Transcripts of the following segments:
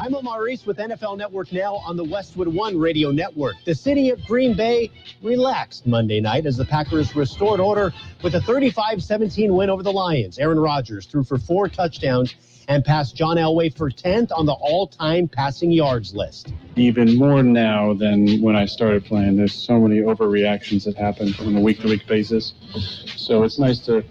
I'm Omar Reese with NFL Network Now on the Westwood One Radio Network. The city of Green Bay relaxed Monday night as the Packers restored order with a 35-17 win over the Lions. Aaron Rodgers threw for 4 touchdowns and passed John Elway for 10th on the all-time passing yards list. Even more now than when I started playing. There's so many overreactions that happen on a week-to-week basis. So it's nice to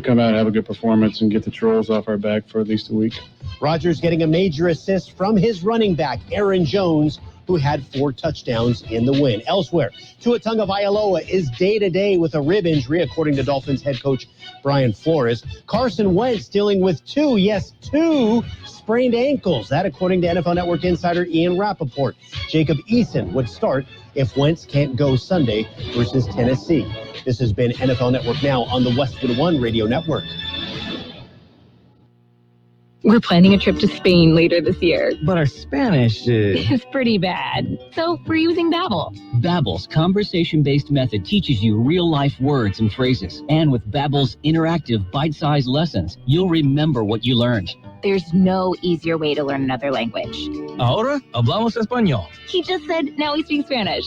come out and have a good performance and get the trolls off our back for at least a week. Rodgers getting a major assist from his running back, Aaron Jones, who had 4 touchdowns in the win. Elsewhere, Tua Tagovailoa is day-to-day with a rib injury, according to Dolphins head coach Brian Flores. Carson Wentz dealing with 2 sprained ankles. That, according to NFL Network insider Ian Rappaport. Jacob Eason would start if Wentz can't go Sunday versus Tennessee. This has been NFL Network Now on the Westwood One Radio Network. We're planning a trip to Spain later this year. But our Spanish is pretty bad. So we're using Babbel. Babbel's conversation-based method teaches you real-life words and phrases. And with Babbel's interactive, bite-sized lessons, you'll remember what you learned. There's no easier way to learn another language. Ahora hablamos español. He just said now he speaks Spanish.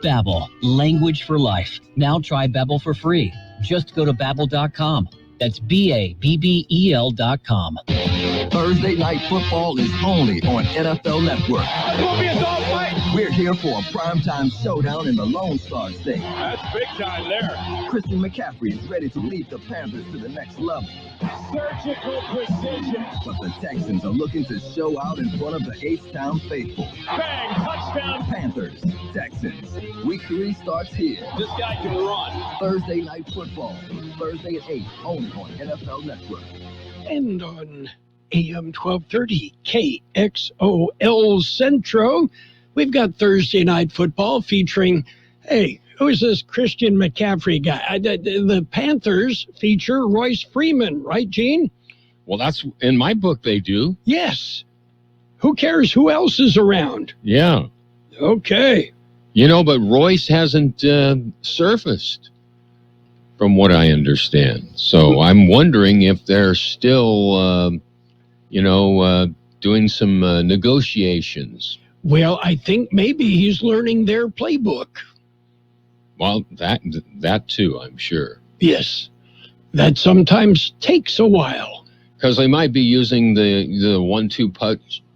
Babbel, language for life. Now try Babbel for free. Just go to Babbel.com. That's Babbel.com. Thursday Night Football is only on NFL Network. It will be a dog fight. We're here for a primetime showdown in the Lone Star State. That's big time there. Christian McCaffrey is ready to lead the Panthers to the next level. Surgical precision. But the Texans are looking to show out in front of the H-Town faithful. Bang, touchdown. Panthers, Texans. Week 3 starts here. This guy can run. Thursday Night Football. Thursday at 8, only on NFL Network. And on AM 1230 KXO El Centro, we've got Thursday Night Football featuring, hey, who is this Christian McCaffrey guy? The Panthers feature Royce Freeman, right, Gene? Well, that's in my book they do. Yes. Who cares who else is around? Yeah. Okay. You know, but Royce hasn't surfaced, from what I understand. So I'm wondering if they're still, doing some negotiations. Well, I think maybe he's learning their playbook. Well, that too, I'm sure. Yes. That sometimes takes a while. Because they might be using the 1-2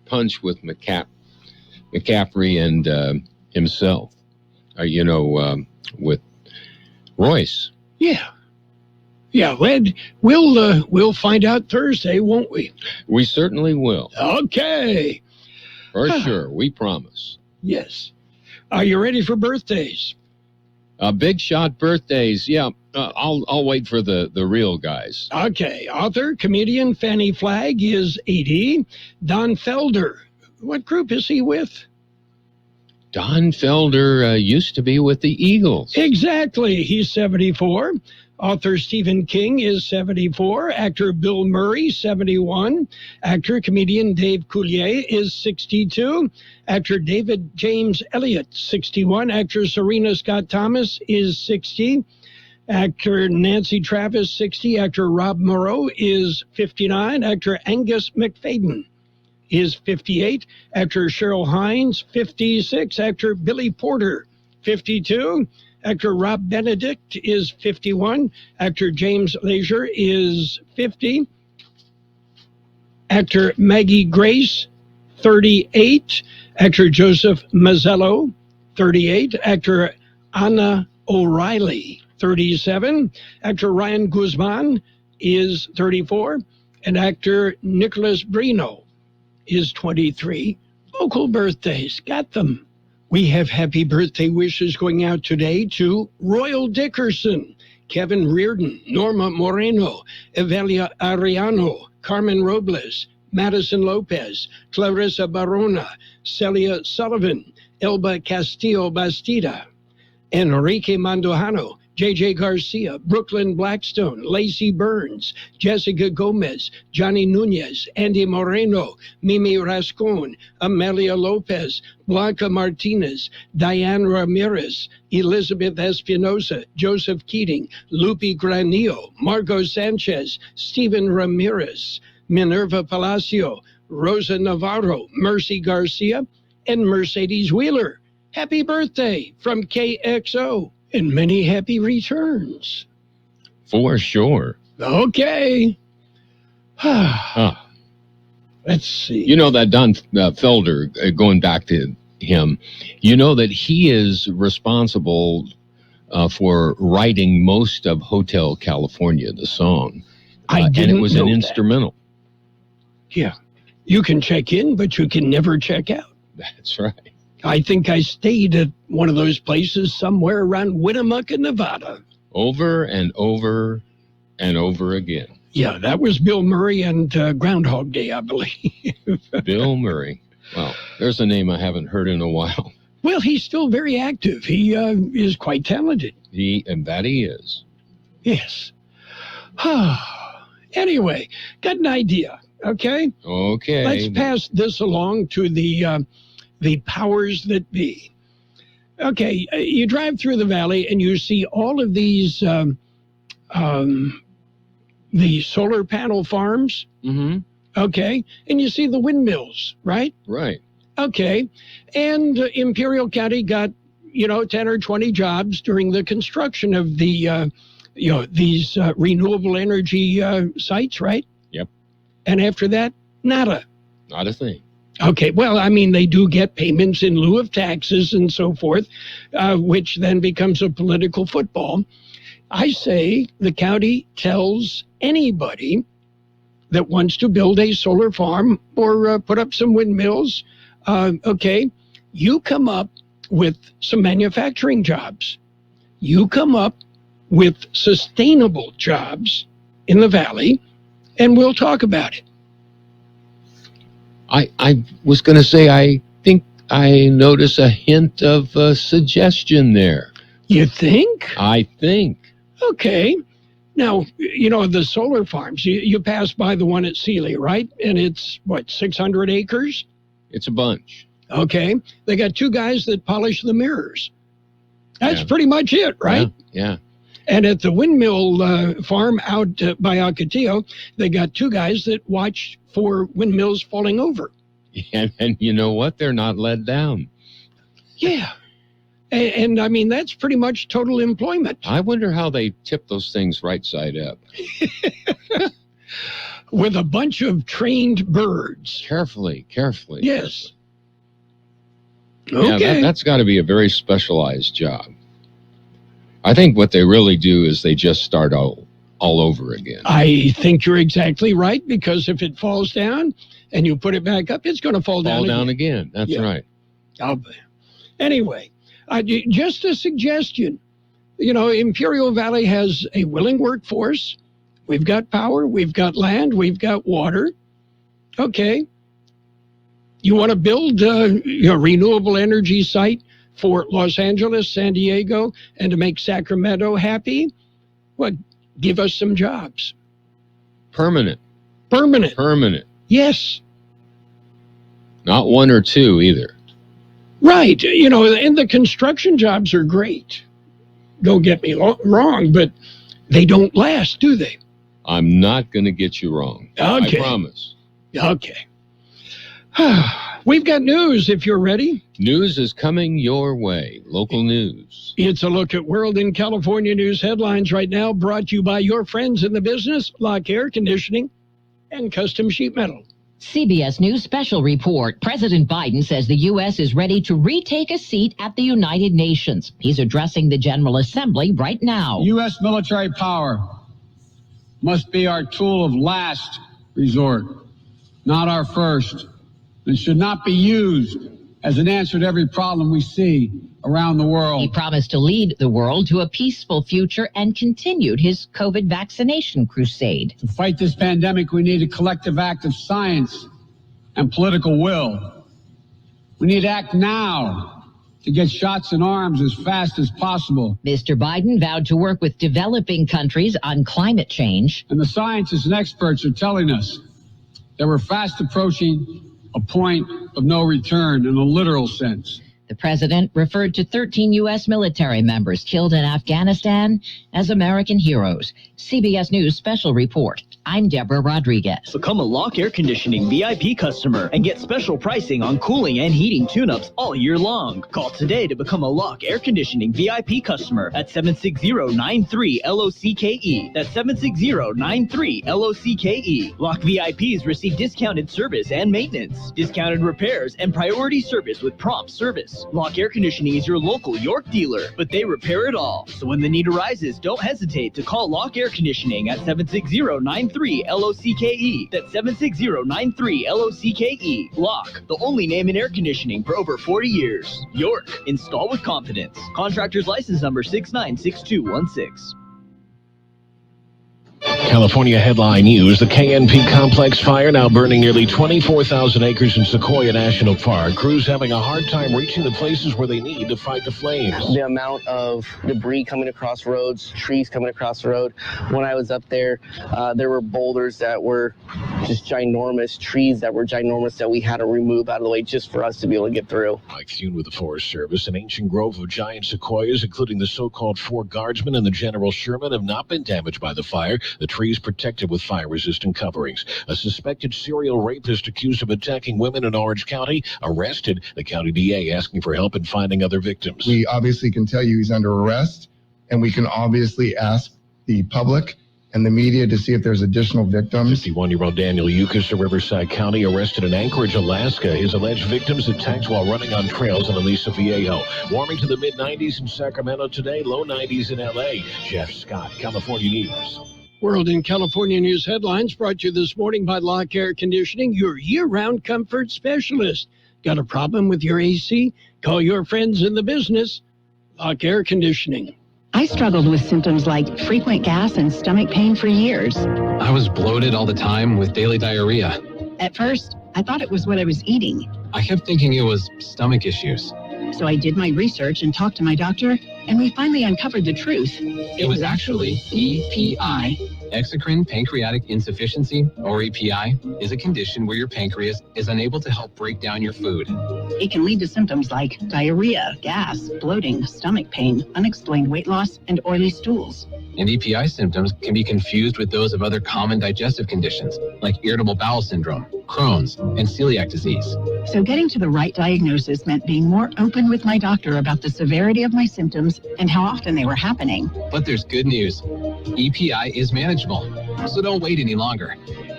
punch with McCaffrey and himself, with Royce. Yeah. Yeah, we'll find out Thursday, won't we? We certainly will. Okay. For sure, we promise. Yes. Are you ready for birthdays? Big shot birthdays, yeah. I'll wait for the real guys. Okay. Author, comedian Fannie Flagg is 80. Don Felder, what group is he with? Don Felder used to be with the Eagles. Exactly. He's 74. Author Stephen King is 74. Actor Bill Murray, 71. Actor, comedian Dave Coulier is 62. Actor David James Elliott, 61. Actor Serena Scott Thomas is 60. Actor Nancy Travis, 60. Actor Rob Morrow is 59. Actor Angus McFadden is 58. Actor Cheryl Hines, 56. Actor Billy Porter, 52. Actor Rob Benedict is 51. Actor James Leisure is 50. Actor Maggie Grace, 38. Actor Joseph Mazzello, 38. Actor Anna O'Reilly, 37. Actor Ryan Guzman is 34. And actor Nicholas Brino is 23. Local birthdays, got them. We have happy birthday wishes going out today to Royal Dickerson, Kevin Reardon, Norma Moreno, Evelia Ariano, Carmen Robles, Madison Lopez, Clarissa Barona, Celia Sullivan, Elba Castillo Bastida, Enrique Mandojano, J.J. Garcia, Brooklyn Blackstone, Lacey Burns, Jessica Gomez, Johnny Nunez, Andy Moreno, Mimi Rascon, Amelia Lopez, Blanca Martinez, Diane Ramirez, Elizabeth Espinosa, Joseph Keating, Lupe Granillo, Margot Sanchez, Stephen Ramirez, Minerva Palacio, Rosa Navarro, Mercy Garcia, and Mercedes Wheeler. Happy birthday from KXO, and many happy returns. For sure. Okay. Let's see. You know that Don Felder, going back to him, you know that he is responsible for writing most of Hotel California, the song. I didn't and it was know an that. instrumental. Yeah. You can check in, but you can never check out. That's right. I think I stayed at one of those places somewhere around Winnemucca, Nevada. Over and over and over again. Yeah, that was Bill Murray and Groundhog Day, I believe. Bill Murray. Well, there's a name I haven't heard in a while. Well, he's still very active. He is quite talented. He is. Yes. Anyway, got an idea, okay? Okay. Let's pass this along to the powers that be. Okay, you drive through the valley and you see all of these the solar panel farms. Mm-hmm. Okay, and you see the windmills, right? Right. Okay, and Imperial County got 10 or 20 jobs during the construction of the these renewable energy sites, right? Yep. And after that, nada. Not a thing. Okay, well, I mean, they do get payments in lieu of taxes and so forth, which then becomes a political football. I say the county tells anybody that wants to build a solar farm or put up some windmills, okay, you come up with some manufacturing jobs. You come up with sustainable jobs in the valley, and we'll talk about it. I was going to say, I think I notice a hint of a suggestion there. You think? I think. Okay. Now, the solar farms, you pass by the one at Sealy, right? And it's, 600 acres? It's a bunch. Okay. They got two guys that polish the mirrors. That's pretty much it, right? Yeah. And at the windmill farm out by Ocotillo, they got two guys that watch for windmills falling over. And you know what? They're not let down. Yeah. And I mean, that's pretty much total employment. I wonder how they tip those things right side up. With a bunch of trained birds. Carefully. Yes. Yeah, Okay. that's got to be a very specialized job. I think what they really do is they just start all over again. I think you're exactly right, because if it falls down and you put it back up, it's going to fall down again. That's right. Anyway, just a suggestion. Imperial Valley has a willing workforce. We've got power. We've got land. We've got water. Okay. You want to build a renewable energy site for Los Angeles, San Diego, and to make Sacramento happy? Well, give us some jobs. Permanent. Yes. Not one or two either. Right. And the construction jobs are great. Don't get me wrong, but they don't last, do they? I'm not going to get you wrong. Okay. I promise. Okay. We've got news if you're ready. News is coming your way. Local news. It's a look at World and California news headlines right now, brought to you by your friends in the business, Lock Air Conditioning and Custom Sheet Metal. CBS News special report. President Biden says the U.S. is ready to retake a seat at the United Nations. He's addressing the General Assembly right now. U.S. military power must be our tool of last resort, not our first. It should not be used as an answer to every problem we see around the world. He promised to lead the world to a peaceful future and continued his COVID vaccination crusade. To fight this pandemic, we need a collective act of science and political will. We need to act now to get shots in arms as fast as possible. Mr. Biden vowed to work with developing countries on climate change. And the scientists and experts are telling us that we're fast approaching a point of no return in a literal sense. The president referred to 13 U.S. military members killed in Afghanistan as American heroes. CBS News Special Report. I'm Deborah Rodriguez. Become a Lock Air Conditioning VIP customer and get special pricing on cooling and heating tune-ups all year long. Call today to become a Lock Air Conditioning VIP customer at 760-93-LOCKE. That's 760-93-LOCKE. Lock VIPs receive discounted service and maintenance, discounted repairs, and priority service with prompt service. Lock Air Conditioning is your local York dealer, but they repair it all. So when the need arises, don't hesitate to call Lock Air Conditioning at 760-93-LOCKE. That's 760-93-LOCKE. Lock, the only name in air conditioning for over 40 years. York, install with confidence. Contractor's license number 696216. California headline news. The KNP complex fire now burning nearly 24,000 acres in Sequoia National Park. Crews having a hard time reaching the places where they need to fight the flames. The amount of debris coming across roads, trees coming across the road. When I was up there, there were boulders that were just ginormous, trees that were ginormous that we had to remove out of the way just for us to be able to get through. Mike Thune with the Forest Service. An ancient grove of giant sequoias, including the so-called Four Guardsmen and the General Sherman, have not been damaged by the fire. The trees protected with fire-resistant coverings. A suspected serial rapist accused of attacking women in Orange County arrested. The county DA asking for help in finding other victims. We obviously can tell you he's under arrest, and we can obviously ask the public and the media to see if there's additional victims. 51-year-old Daniel Yukis of Riverside County arrested in Anchorage, Alaska. His alleged victims attacked while running on trails in Aliso Viejo. Warming to the mid-90s in Sacramento today, low 90s in L.A. Jeff Scott, California News. World in California News headlines brought to you this morning by Lock Air Conditioning, your year-round comfort specialist. Got a problem with your AC? Call your friends in the business. Lock Air Conditioning. I struggled with symptoms like frequent gas and stomach pain for years. I was bloated all the time with daily diarrhea. At first, I thought it was what I was eating. I kept thinking it was stomach issues. So I did my research and talked to my doctor, and we finally uncovered the truth. It was actually EPI. Exocrine pancreatic insufficiency, or EPI, is a condition where your pancreas is unable to help break down your food. It can lead to symptoms like diarrhea, gas, bloating, stomach pain, unexplained weight loss, and oily stools. And EPI symptoms can be confused with those of other common digestive conditions, like irritable bowel syndrome, Crohn's, and celiac disease. So getting to the right diagnosis meant being more open with my doctor about the severity of my symptoms and how often they were happening. But there's good news. EPI is manageable, so don't wait any longer.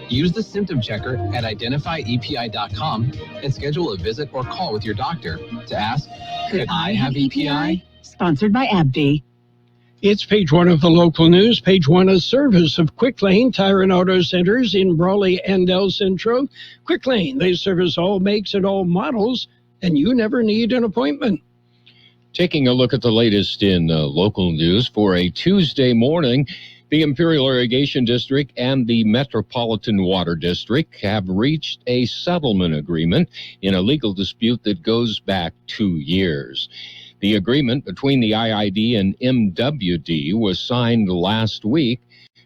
Use the symptom checker at identifyepi.com and schedule a visit or call with your doctor to ask, could I have EPI? Sponsored by AbbVie. It's page one of the local news. Page one, a service of Quick Lane Tire and Auto Centers in Brawley and El Centro. Quick Lane, they service all makes and all models, and you never need an appointment. Taking a look at the latest in local news for a Tuesday morning, the Imperial Irrigation District and the Metropolitan Water District have reached a settlement agreement in a legal dispute that goes back 2 years. The agreement between the IID and MWD was signed last week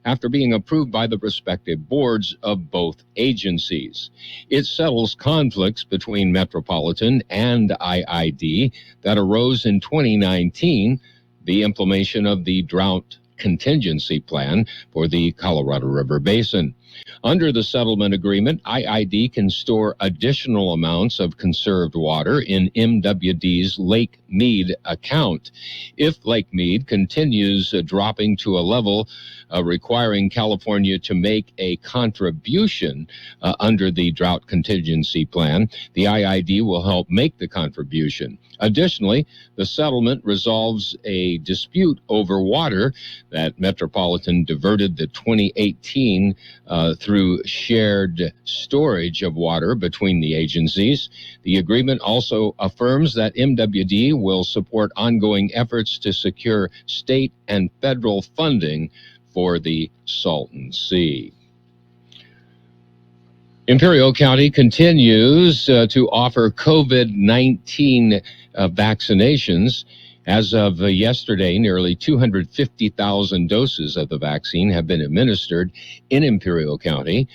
after being approved by the respective boards of both agencies. It settles conflicts between Metropolitan and IID that arose in 2019, the implementation of the drought contingency plan for the Colorado River Basin. Under the settlement agreement, IID can store additional amounts of conserved water in MWD's Lake Mead account. If Lake Mead continues dropping to a level requiring California to make a contribution under the drought contingency plan, the IID will help make the contribution. Additionally, the settlement resolves a dispute over water that Metropolitan diverted the 2018 through shared storage of water between the agencies. The agreement also affirms that MWD will support ongoing efforts to secure state and federal funding for the Salton Sea. Imperial County continues to offer COVID-19 vaccinations. As of yesterday, nearly 250,000 doses of the vaccine have been administered in Imperial County.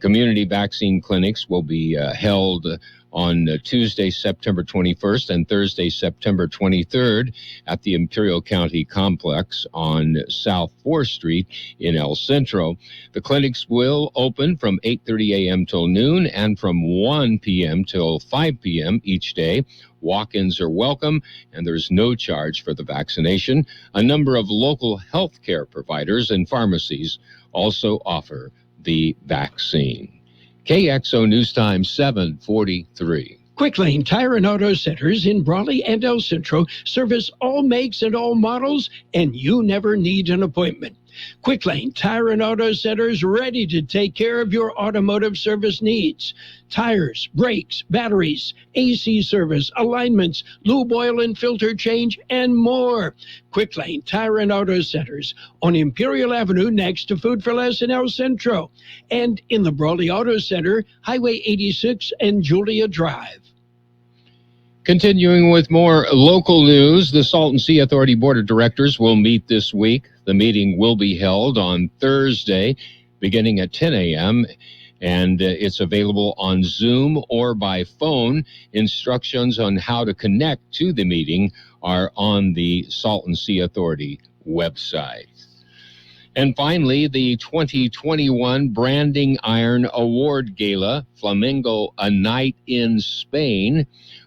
Community vaccine clinics will be held on Tuesday, September 21st and Thursday, September 23rd at the Imperial County Complex on South 4th Street in El Centro. The clinics will open from 8:30 a.m. till noon and from 1 p.m. till 5 p.m. each day. Walk-ins are welcome, and there's no charge for the vaccination. A number of local healthcare providers and pharmacies also offer the vaccine. KXO News Time 7:43. Quick Lane Tire and Auto Centers in Brawley and El Centro service all makes and all models, and you never need an appointment. Quick Lane Tire and Auto Centers ready to take care of your automotive service needs. Tires, brakes, batteries, AC service, alignments, lube oil and filter change, and more. Quick Lane Tire and Auto Centers on Imperial Avenue next to Food for Less in El Centro, and in the Brawley Auto Center, Highway 86 and Julia Drive. Continuing with more local news, the Salton Sea Authority Board of Directors will meet this week. The meeting will be held on Thursday, beginning at 10 a.m., and it's available on Zoom or by phone. Instructions on how to connect to the meeting are on the Salton Sea Authority website. And finally, the 2021 Branding Iron Award Gala, Flamingo, A Night in Spain,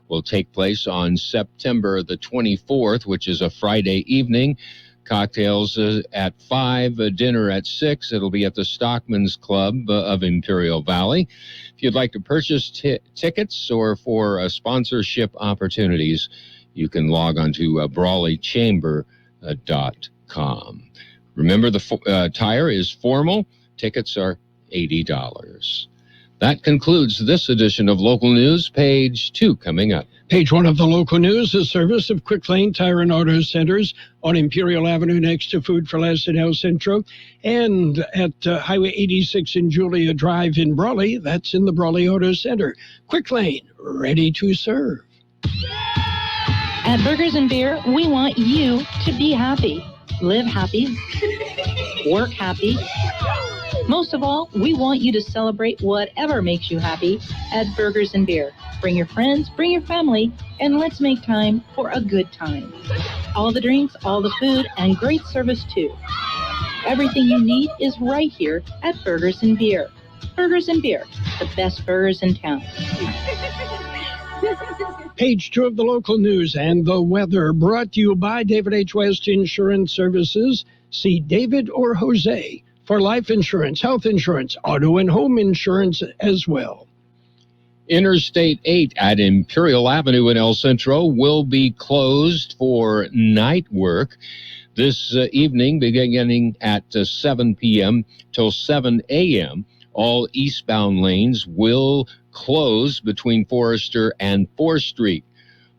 will take place on September the 24th, which is a Friday evening. Cocktails at 5, dinner at 6. It'll be at the Stockman's Club of Imperial Valley. If you'd like to purchase tickets or for sponsorship opportunities, you can log on to brawleychamber.com. Remember, the tire is formal. Tickets are $80. That concludes this edition of Local News. Page 2 coming up. Page 1 of the local news, the service of Quick Lane Tire and Auto Centers on Imperial Avenue next to Food for Less in El Centro, and at Highway 86 in Julia Drive in Brawley. That's in the Brawley Auto Center. Quick Lane, ready to serve. At Burgers and Beer, we want you to be happy, live happy, work happy. Most of all, we want you to celebrate whatever makes you happy at Burgers and Beer. Bring your friends, bring your family, and let's make time for a good time. All the drinks, all the food, and great service too. Everything you need is right here at Burgers and Beer. Burgers and Beer, the best burgers in town. Page 2 of the local news and the weather, brought to you by David H. West Insurance Services. See David or Jose for life insurance, health insurance, auto and home insurance as well. Interstate 8 at Imperial Avenue in El Centro will be closed for night work this evening, beginning at 7 p.m. till 7 a.m. All eastbound lanes will close between Forester and 4th Street.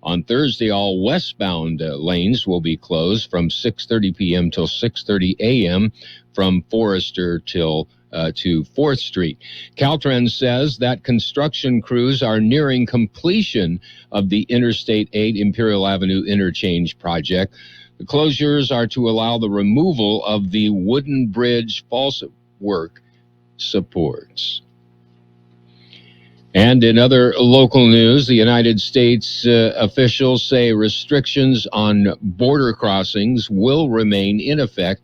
On Thursday, all westbound lanes will be closed from 6:30 p.m. till 6:30 a.m. from Forester till to 4th Street. Caltrans says that construction crews are nearing completion of the Interstate 8 Imperial Avenue interchange project. The closures are to allow the removal of the wooden bridge false work supports. And in other local news, the United States officials say restrictions on border crossings will remain in effect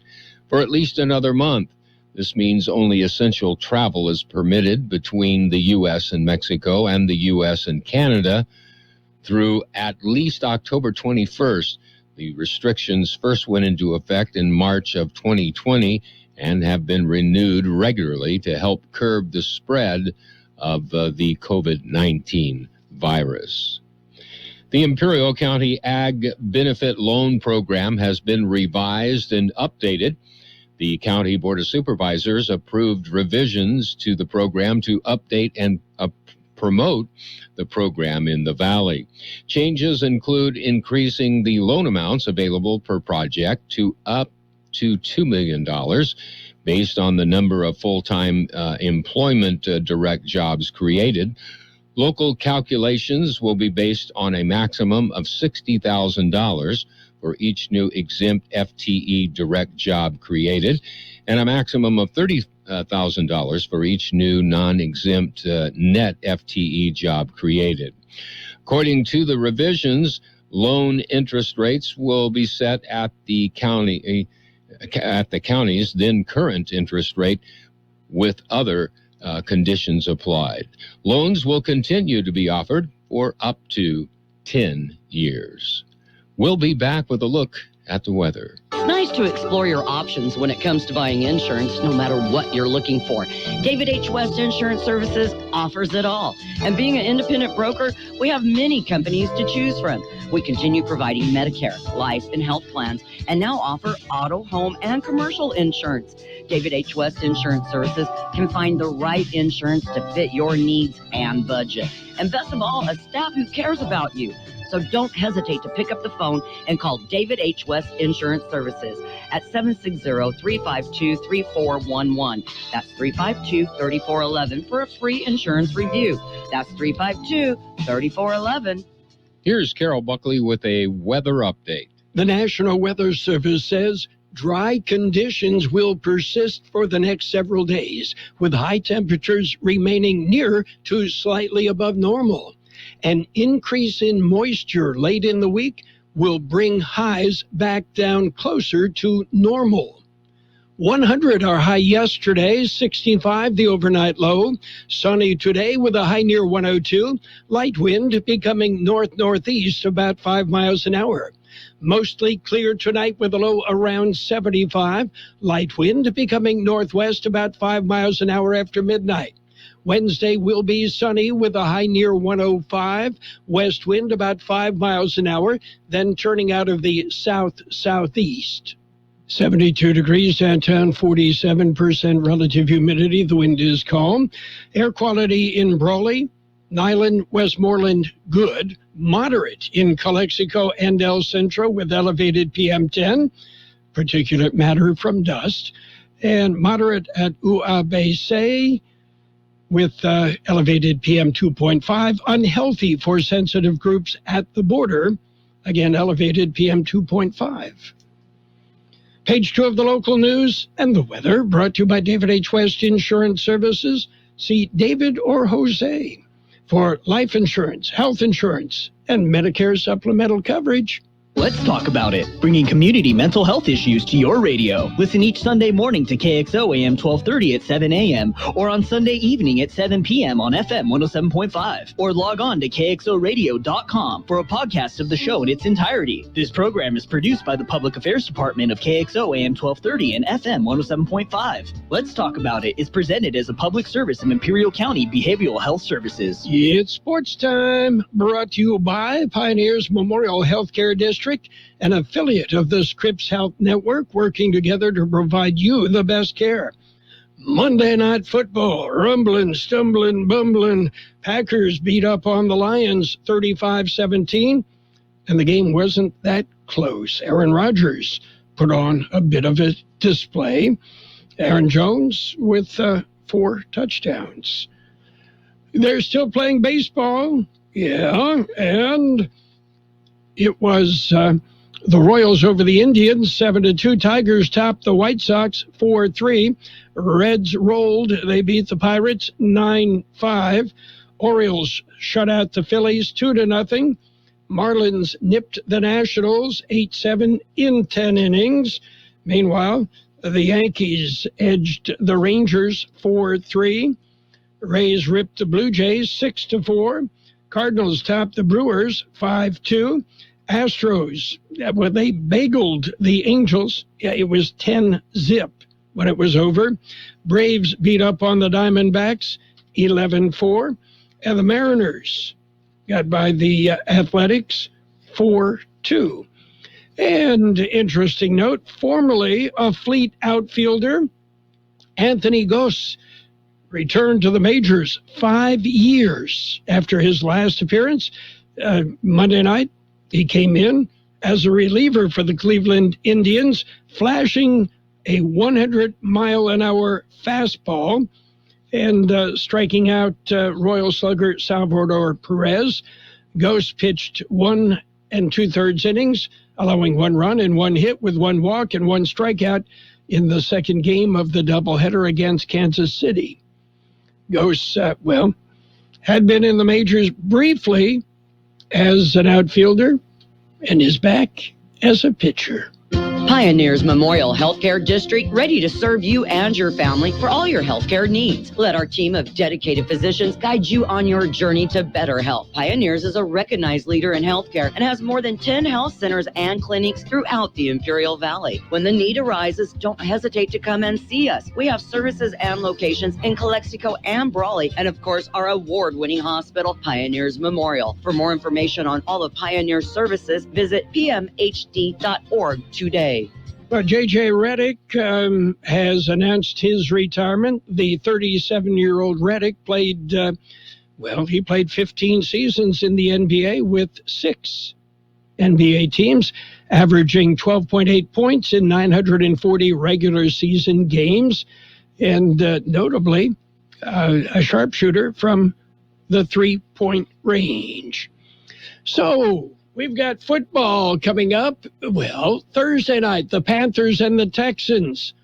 for at least another month. This means only essential travel is permitted between the U.S. and Mexico and the U.S. and Canada through at least October 21st. The restrictions first went into effect in March of 2020 and have been renewed regularly to help curb the spread of the COVID-19 virus. The Imperial County Ag Benefit Loan Program has been revised and updated. The County Board of Supervisors approved revisions to the program to update and promote the program in the Valley. Changes include increasing the loan amounts available per project to up to $2 million based on the number of full-time employment direct jobs created. Local calculations will be based on a maximum of $60,000 for each new exempt FTE direct job created, and a maximum of $30,000 $100,000 for each new non-exempt net FTE job created. According to the revisions, loan interest rates will be set at the county's then current interest rate, with other conditions applied. Loans will continue to be offered for up to 10 years. We'll be back with a look at the weather. It's nice to explore your options when it comes to buying insurance, no matter what you're looking for. David H. West Insurance Services offers it all. And being an independent broker, we have many companies to choose from. We continue providing Medicare, life, and health plans, and now offer auto, home, and commercial insurance. David H. West Insurance Services can find the right insurance to fit your needs and budget. And best of all, a staff who cares about you. So don't hesitate to pick up the phone and call David H. West Insurance Services at 760-352-3411. That's 352-3411 for a free insurance review. That's 352-3411. Here's Carroll Buckley with a weather update. The National Weather Service says dry conditions will persist for the next several days, with high temperatures remaining near to slightly above normal. An increase in moisture late in the week will bring highs back down closer to normal. 100 our high yesterday, 65 the overnight low. Sunny today with a high near 102. Light wind becoming north-northeast about 5 miles an hour. Mostly clear tonight with a low around 75. Light wind becoming northwest about 5 miles an hour after midnight. Wednesday will be sunny with a high near 105. West wind about 5 miles an hour, then turning out of the south-southeast. 72 degrees downtown, 47% relative humidity. The wind is calm. Air quality in Brawley, Niland, Westmoreland, good. Moderate in Calexico and El Centro with elevated PM10, particulate matter from dust. And moderate at Uabase with elevated PM 2.5. Unhealthy for sensitive groups at the border. Again, elevated PM 2.5. Page 2 of the local news and the weather, brought to you by David H. West Insurance Services. See David or Jose for life insurance, health insurance, and Medicare supplemental coverage. Let's talk about it. Bringing community mental health issues to your radio. Listen each Sunday morning to KXO AM 1230 at 7 a.m. or on Sunday evening at 7 p.m. on FM 107.5. Or log on to KXORadio.com for a podcast of the show in its entirety. This program is produced by the Public Affairs Department of KXO AM 1230 and FM 107.5. Let's Talk About It is presented as a public service of Imperial County Behavioral Health Services. It's sports time, brought to you by Pioneers Memorial Healthcare District, an affiliate of the Scripps Health Network, working together to provide you the best care. Monday Night Football, rumbling, stumbling, bumbling. Packers beat up on the Lions 35-17, and the game wasn't that close. Aaron Rodgers put on a bit of a display. Aaron Jones with 4 touchdowns. They're still playing baseball, yeah, and it was the Royals over the Indians, 7-2. Tigers topped the White Sox 4-3. Reds rolled. They beat the Pirates 9-5. Orioles shut out the Phillies 2-0. Marlins nipped the Nationals 8-7 in 10 innings. Meanwhile, the Yankees edged the Rangers 4-3. Rays ripped the Blue Jays 6-4. Cardinals topped the Brewers 5-2. Astros, well, they bageled the Angels. Yeah, it was 10-0 when it was over. Braves beat up on the Diamondbacks 11-4. And the Mariners got by the Athletics 4-2. And interesting note, formerly a Fleet outfielder, Anthony Goss returned to the majors 5 years after his last appearance. Monday night, he came in as a reliever for the Cleveland Indians, flashing a 100-mile-an-hour fastball and striking out Royal slugger Salvador Perez. Ghost pitched 1 2/3 innings, allowing 1 run and 1 hit with 1 walk and 1 strikeout. in the second game of the doubleheader against Kansas City. Ghosts, had been in the majors briefly as an outfielder and is back as a pitcher. Pioneers Memorial Healthcare District, ready to serve you and your family for all your healthcare needs. Let our team of dedicated physicians guide you on your journey to better health. Pioneers is a recognized leader in healthcare and has more than 10 health centers and clinics throughout the Imperial Valley. When the need arises, don't hesitate to come and see us. We have services and locations in Calexico and Brawley, and of course, our award-winning hospital, Pioneers Memorial. For more information on all of Pioneer's services, visit pmhd.org today. Well, J.J. Redick has announced his retirement. The 37-year-old Redick played, he played 15 seasons in the NBA with 6 NBA teams, averaging 12.8 points in 940 regular season games, and notably a sharpshooter from the three-point range. So we've got football coming up. Well, Thursday night, the Panthers and the Texans.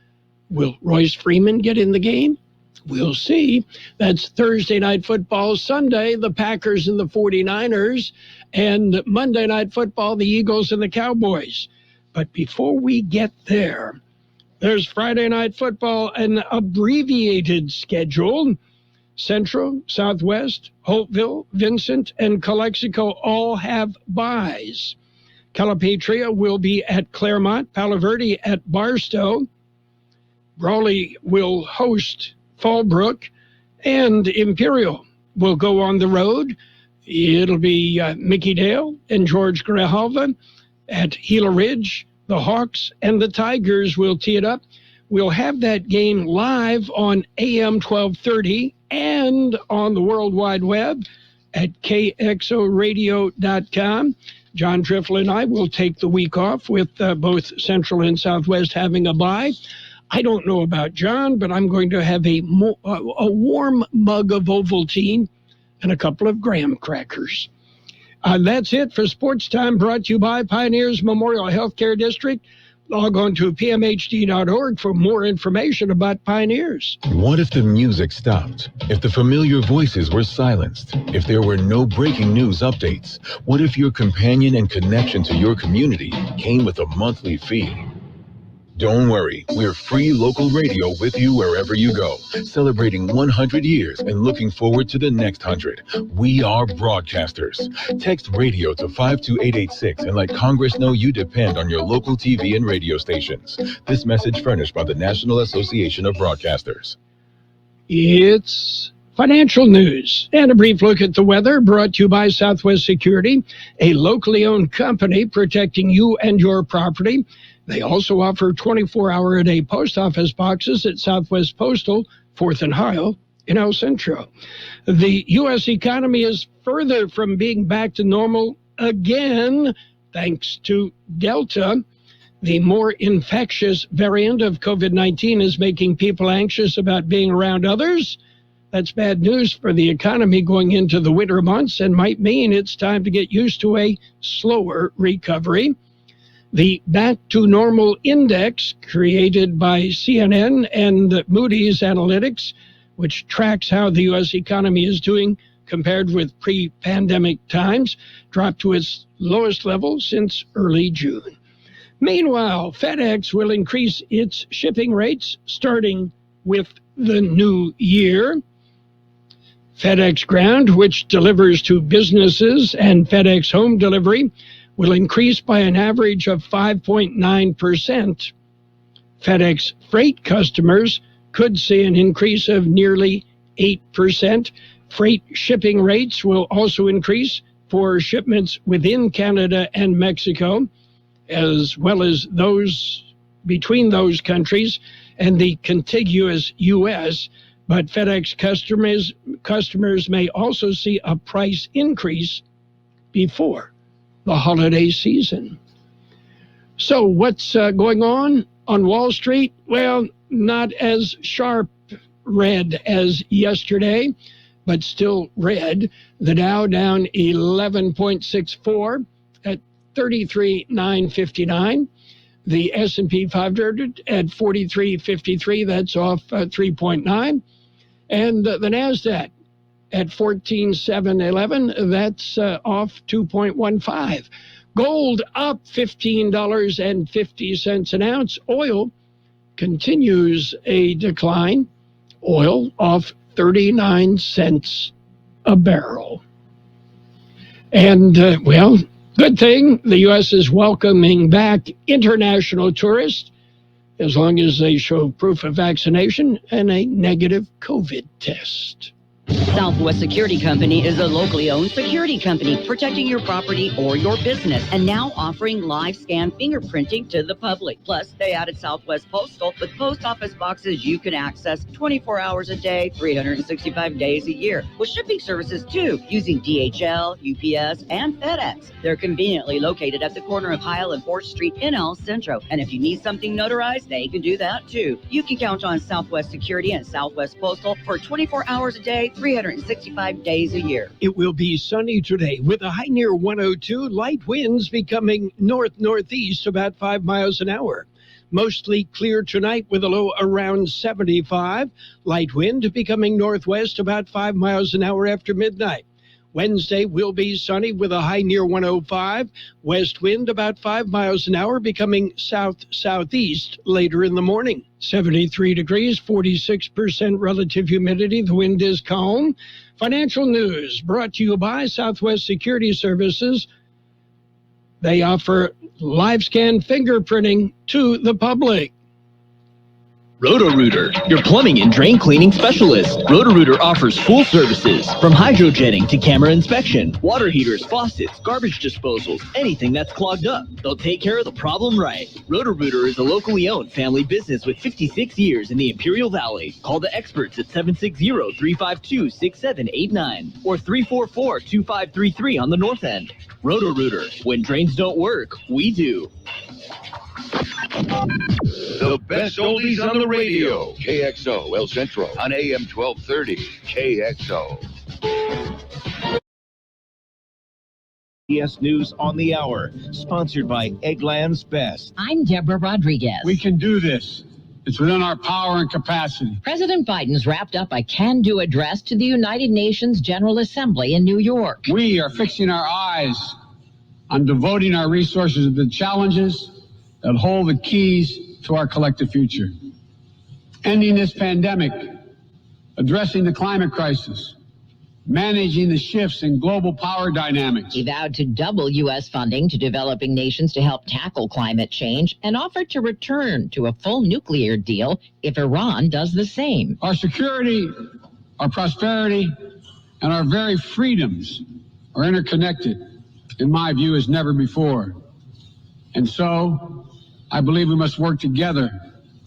Will Royce Freeman get in the game? We'll see. That's Thursday night football. Sunday, the Packers and the 49ers. And Monday night football, the Eagles and the Cowboys. But before we get there, there's Friday night football, an abbreviated schedule. Central, Southwest, Holtville, Vincent, and Calexico all have byes. Calipatria will be at Claremont, Palo Verde at Barstow. Brawley will host Fallbrook, and Imperial will go on the road. It'll be Mickey Dale and George Grijalva at Gila Ridge. The Hawks and the Tigers will tee it up. We'll have that game live on AM 1230 and on the World Wide Web at KXORadio.com. John Triffle and I will take the week off with both Central and Southwest having a bye. I don't know about John, but I'm going to have a warm mug of Ovaltine and a couple of graham crackers. That's it for Sports Time, brought to you by Pioneers Memorial Healthcare District. Log on to pmhd.org for more information about Pioneers. What if the music stopped? If the familiar voices were silenced? If there were no breaking news updates? What if your companion and connection to your community came with a monthly fee? Don't worry, we're free local radio with you wherever you go, celebrating 100 years and looking forward to the next 100. We are broadcasters. Text radio to 52886 and let Congress know you depend on your local TV and radio stations. This message furnished by the National Association of Broadcasters. It's financial news and a brief look at the weather, brought to you by Southwest Security, a locally owned company protecting you and your property. They also offer 24-hour-a-day post office boxes at Southwest Postal, 4th and Heil in El Centro. The U.S. economy is further from being back to normal again, thanks to Delta. The more infectious variant of COVID-19 is making people anxious about being around others. That's bad news for the economy going into the winter months and might mean it's time to get used to a slower recovery. The Back to Normal Index, created by CNN and Moody's Analytics, which tracks how the U.S. economy is doing compared with pre-pandemic times, dropped to its lowest level since early June. Meanwhile, FedEx will increase its shipping rates starting with the new year. FedEx Ground, which delivers to businesses, and FedEx Home Delivery will increase by an average of 5.9%. FedEx Freight customers could see an increase of nearly 8%. Freight shipping rates will also increase for shipments within Canada and Mexico, as well as those between those countries and the contiguous U.S., but FedEx customers may also see a price increase before the holiday season. So what's going on Wall Street? Well, not as sharp red as yesterday, but still red. The Dow down 11.64 at 33,959. The S&P 500 at 43.53, that's off 3.9. And the NASDAQ at 14,711, that's off 2.15. Gold up $15.50 an ounce. Oil continues a decline. Oil off 39 cents a barrel. And, good thing the U.S. is welcoming back international tourists as long as they show proof of vaccination and a negative COVID test. Southwest Security Company is a locally owned security company protecting your property or your business and now offering live scan fingerprinting to the public. Plus, they added Southwest Postal with post office boxes you can access 24 hours a day, 365 days a year, with shipping services too, using DHL, UPS, and FedEx. They're conveniently located at the corner of Heil and 4th Street in El Centro. And if you need something notarized, they can do that too. You can count on Southwest Security and Southwest Postal for 24 hours a day, 365 days a year. It will be sunny today with a high near 102, light winds becoming north-northeast about 5 miles an hour. Mostly clear tonight with a low around 75. Light wind becoming northwest about 5 miles an hour after midnight. Wednesday will be sunny with a high near 105. West wind about 5 miles an hour becoming south-southeast later in the morning. 73 degrees, 46% relative humidity. The wind is calm. Financial news brought to you by Southwest Security Services. They offer live scan fingerprinting to the public. Roto-Rooter, your plumbing and drain cleaning specialist. Roto-Rooter offers full services, from hydrojetting to camera inspection, water heaters, faucets, garbage disposals, anything that's clogged up. They'll take care of the problem right. Roto-Rooter is a locally owned family business with 56 years in the Imperial Valley. Call the experts at 760-352-6789 or 344-2533 on the north end. Roto-Rooter, when drains don't work, we do. The best oldies on the radio. KXO El Centro on AM 1230. KXO. CBS News on the Hour, sponsored by Eggland's Best. I'm Deborah Rodriguez. We can do this. It's within our power and capacity. President Biden's wrapped up a can-do address to the United Nations General Assembly in New York. We are fixing our eyes on devoting our resources to the challenges that hold the keys to our collective future. Ending this pandemic, addressing the climate crisis, managing the shifts in global power dynamics. He vowed to double U.S. funding to developing nations to help tackle climate change and offered to return to a full nuclear deal if Iran does the same. Our security, our prosperity, and our very freedoms are interconnected, in my view, as never before. And so, I believe we must work together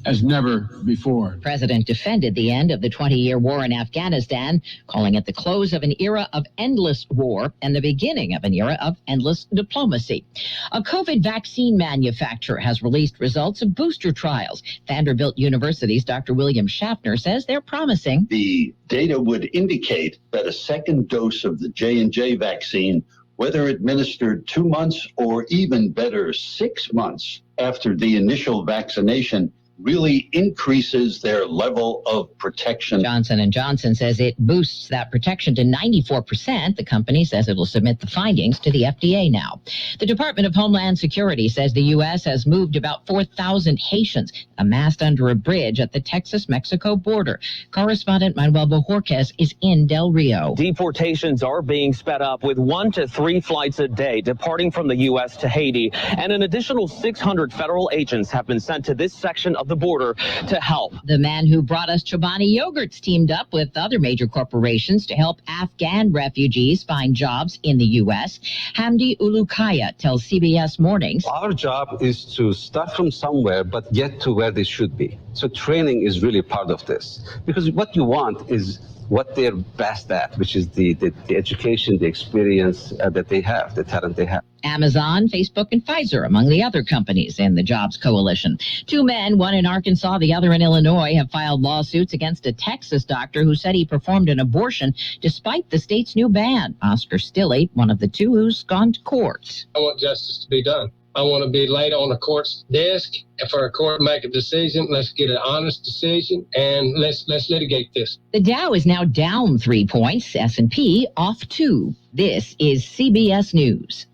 as never before. The president defended the end of the 20-year war in Afghanistan, calling it the close of an era of endless war and the beginning of an era of endless diplomacy. A COVID vaccine manufacturer has released results of booster trials. Vanderbilt University's Dr. William Schaffner says they're promising. The data would indicate that a second dose of the J&J vaccine, whether administered 2 months or even better 6 months after the initial vaccination, really increases their level of protection. Johnson & Johnson says it boosts that protection to 94%. The company says it will submit the findings to the FDA now. The Department of Homeland Security says the U.S. has moved about 4,000 Haitians amassed under a bridge at the Texas-Mexico border. Correspondent Manuel Bojorquez is in Del Rio. Deportations are being sped up with 1 to 3 flights a day departing from the U.S. to Haiti, and an additional 600 federal agents have been sent to this section of the border to help. The man who brought us Chobani yogurts teamed up with other major corporations to help Afghan refugees find jobs in the U.S. Hamdi Ulukaya tells CBS Mornings. Our job is to start from somewhere but get to where they should be. So training is really part of this, because what you want is what they're best at, which is the education, the experience that they have, the talent they have. Amazon, Facebook, and Pfizer among the other companies in the Jobs Coalition. 2 men, one in Arkansas, the other in Illinois, have filed lawsuits against a Texas doctor who said he performed an abortion despite the state's new ban. Oscar Stilley, one of the two who's gone to court. I want justice to be done. I want to be laid on the court's desk, and for a court to make a decision. Let's get an honest decision, and let's litigate this. The Dow is now down 3 points, S&P off 2. This is CBS News.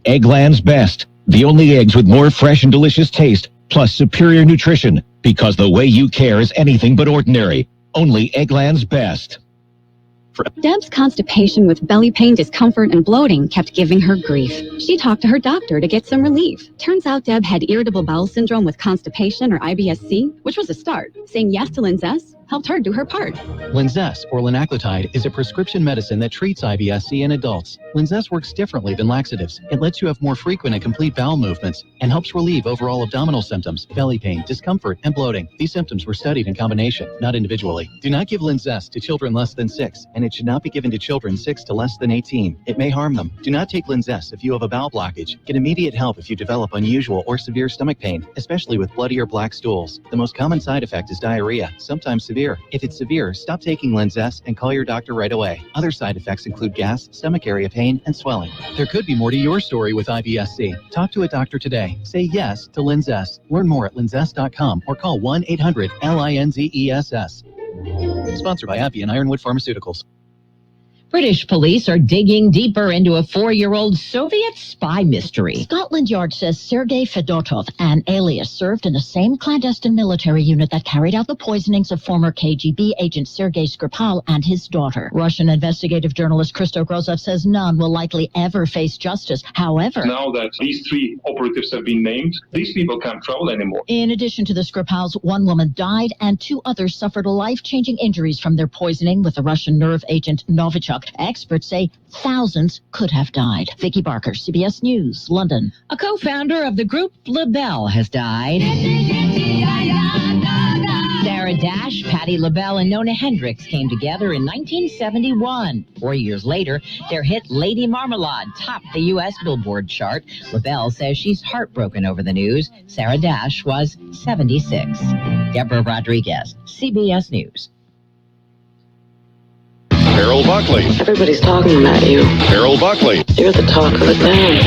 Eggland's Best. The only eggs with more fresh and delicious taste, plus superior nutrition, because the way you care is anything but ordinary. Only Eggland's Best. Deb's constipation with belly pain, discomfort, and bloating kept giving her grief. She talked to her doctor to get some relief. Turns out Deb had irritable bowel syndrome with constipation, or IBS-C, which was a start. Saying yes to Linzess helped her do her part. Linzess, or linaclotide, is a prescription medicine that treats IBS-C in adults. Linzess works differently than laxatives. It lets you have more frequent and complete bowel movements and helps relieve overall abdominal symptoms, belly pain, discomfort, and bloating. These symptoms were studied in combination, not individually. Do not give Linzess to children less than 6, and it should not be given to children 6 to less than 18. It may harm them. Do not take Linzess if you have a bowel blockage. Get immediate help if you develop unusual or severe stomach pain, especially with bloody or black stools. The most common side effect is diarrhea, sometimes severe. If it's severe, stop taking Linzess and call your doctor right away. Other side effects include gas, stomach area pain, and swelling. There could be more to your story with IBS-C. Talk to a doctor today. Say yes to Linzess. Learn more at linzess.com or call 1-800-LINZESS. Sponsored by Appy and Ironwood Pharmaceuticals. British police are digging deeper into a 4-year-old Soviet spy mystery. Scotland Yard says Sergei Fedotov, an alias, served in the same clandestine military unit that carried out the poisonings of former KGB agent Sergei Skripal and his daughter. Russian investigative journalist Christo Grozov says none will likely ever face justice. However, now that these 3 operatives have been named, these people can't travel anymore. In addition to the Skripals, 1 woman died and 2 others suffered life-changing injuries from their poisoning with the Russian nerve agent Novichok. Experts say thousands could have died. Vicky Barker, CBS News, London. A co-founder of the group LaBelle has died. Sarah Dash, Patti LaBelle, and Nona Hendrix came together in 1971. 4 years later, their hit Lady Marmalade topped the U.S. Billboard chart. LaBelle says she's heartbroken over the news. Sarah Dash was 76. Deborah Rodriguez, CBS News. Carroll Buckley. Everybody's talking about you. Carroll Buckley. You're the talk of the town.